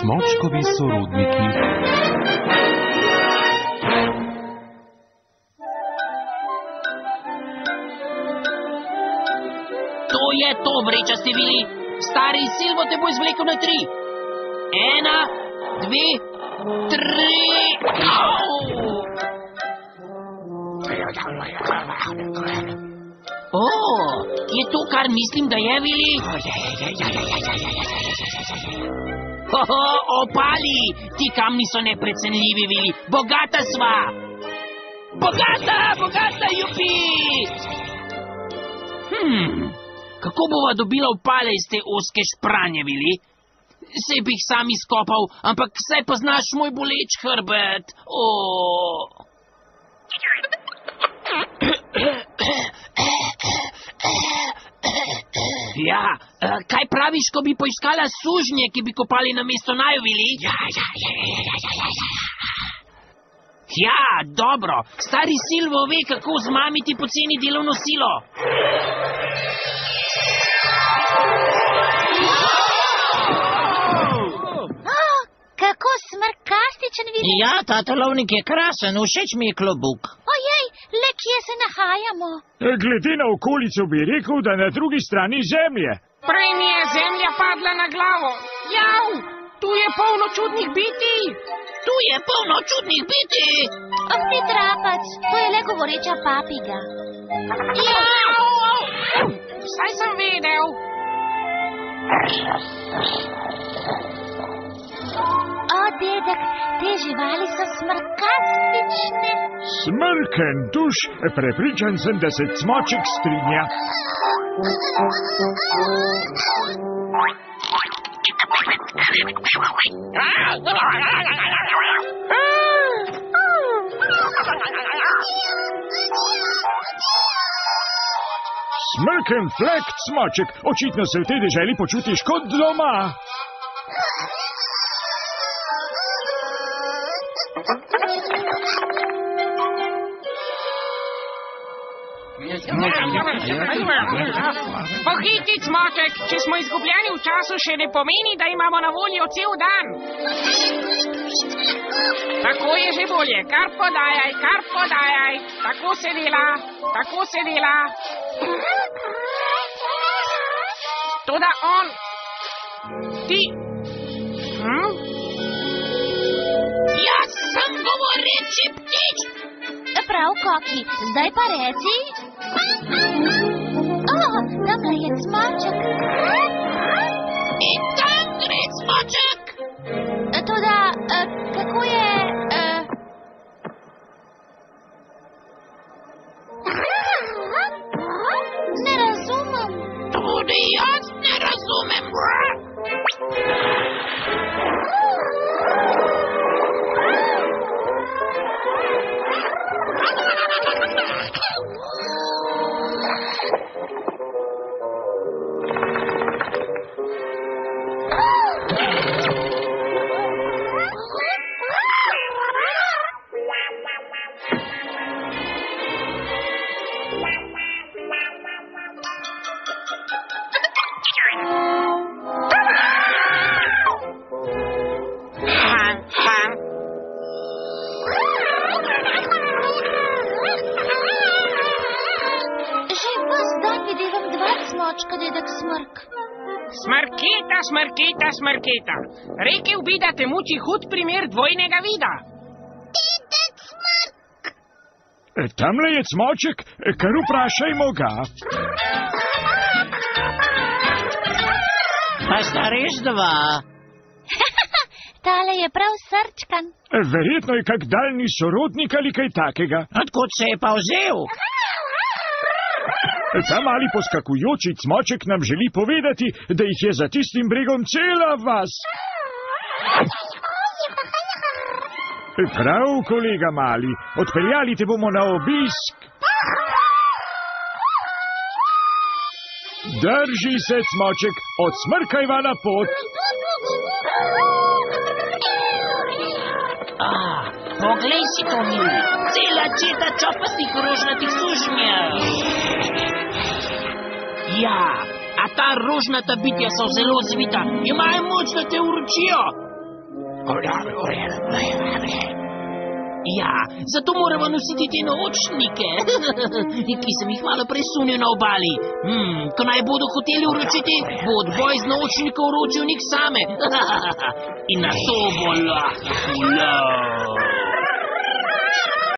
Smočkovi sorodniki. To je to, vrečasti vili. Stari Silvo te bo izvlekel na 3. 1, 2, 3. Je to, kar mislim, da je, vili? Opali! Ti kamni so neprecenljivi, vili. Bogata sva! Bogata, jupi! Kako bova dobila opale iz te ozke špranje, vili? Sej bi jih sam izkopal, ampak saj poznaš moj boleč hrbet. Ja, kaj praviš, ko bi poiskala sužnje, ki bi kopali namesto naju, vili? Ja, dobro. Stari Silvo ve, kako zmamiti poceni delovno silo. Kako smrkastičen vili. Ja, ta telovnik je krasen, všeč mi je klobuk. Ojej, le kje se nahajamo? Glede na okolico bi rekel, da na drugi strani zemlje. Prej mi je zemlja padla na glavo. Jav, tu je polno čudnih bitij. Ni trapac, to je le govoreča papiga. Jav, saj sem vedel. Dedek, te živali so smrkastične. Smrken tuš, prepričan sem, da se cmoček strinja. Smrken flek, cmoček, očitno se v tej deželi počutiš kot doma. Pohiti, cmoček, če smo izgubljeni v času, še ne pomeni, da imamo na voljo cel dan. Tako je že bolje, kar podajaj. Tako se dela. Toda on... Ti... Jaz sem govoreči ptič. Prav, Koki, zdaj pa reci. Tamle je cmoček. In tam gre cmoček. Toda, kako je... Ne razumem. Tudi jaz ne razumem. Smrketa. Rekel bi, da te muči hud primer dvojnega vida. Tamle je cmoček, kar vprašajmo ga. Pa sta res dva. Tale je prav srčkan. Verjetno je kak daljni sorodnik ali kaj takega. Odkud se je pa vzel? Ta mali poskakujoči cmoček nam želi povedati, da jih je za tistim bregom cela vas. Prav, kolega mali, odpeljali te bomo na obisk. Drži se, cmoček, odsmrkajva na pot. Poglej si to, mili. Cela četa čopastih rožnatih sužnjev. Ja, a ta rožnata bitja so zelo zvita. Imajo moč, da te uročijo. Ja, zato moramo nositi te naočnike, ki sem jih malo presunil na obali. Ko naj bodo hoteli uročiti, bo odboj z naočnikov uročil njih same. In na to bo lahko.